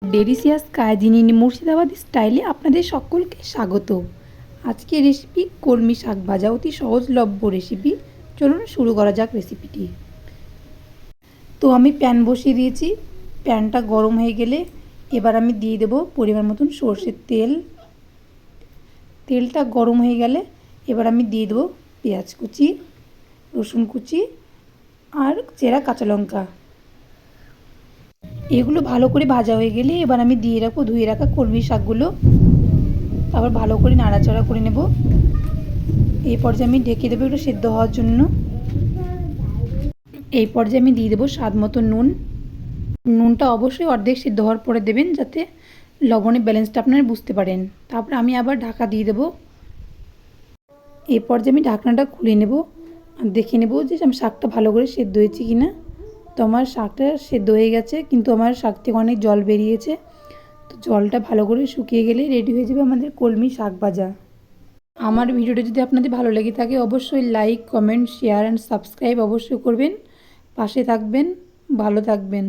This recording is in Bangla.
ডেলিশিয়াস কাজিনি মুর্শিদাবাদি স্টাইলে আপনাদের সকলকে স্বাগত। আজকে রেসিপি কলমি শাক ভাজা, অতি সহজলভ্য রেসিপি। চলুন শুরু করা যাক রেসিপিটি। তো আমি প্যান বসিয়ে দিয়েছি। প্যানটা গরম হয়ে গেলে এবার আমি দিয়ে দেব পরিমাণ মতন সর্ষের তেল। তেলটা গরম হয়ে গেলে এবার আমি দিয়ে দেবো পেঁয়াজ কুচি, রসুন কুচি আর চেরা কাঁচা লঙ্কা। এগুলো ভালো করে ভাজা হয়ে গেলে এবার আমি দিয়ে রাখবো ধুয়ে রাখা কলমি শাকগুলো। তারপর ভালো করে নাড়াচাড়া করে নেব। এই পর্যায়ে আমি ঢেকে দেবো একটু সেদ্ধ হওয়ার জন্য। এই পর্যায়ে আমি দিয়ে দেবো স্বাদ মতো নুন। নুনটা অবশ্যই অর্ধেক সেদ্ধ হওয়ার পরে দেবেন, যাতে লবণের ব্যালেন্সটা আপনারা বুঝতে পারেন। তারপর আমি আবার ঢাকা দিয়ে দেবো। এই পর্যায়ে আমি ঢাকনাটা খুলে নেব আর দেখে নেব যে আমি শাকটা ভালো করে সেদ্ধ হয়েছে কি না। তো আমার শাকটা সেদ্ধ হয়ে গেছে, কিন্তু আমার শাক থেকে অনেক জল বেরিয়েছে। তো জলটা ভালো করে শুকিয়ে গেলে রেডি হয়ে যাবে আমাদের কলমি শাক ভাজা। আমার ভিডিওটা যদি আপনাদের ভালো লেগে থাকে অবশ্যই like, comment, share and subscribe অবশ্যই করবেন। পাশে থাকবেন, ভালো থাকবেন।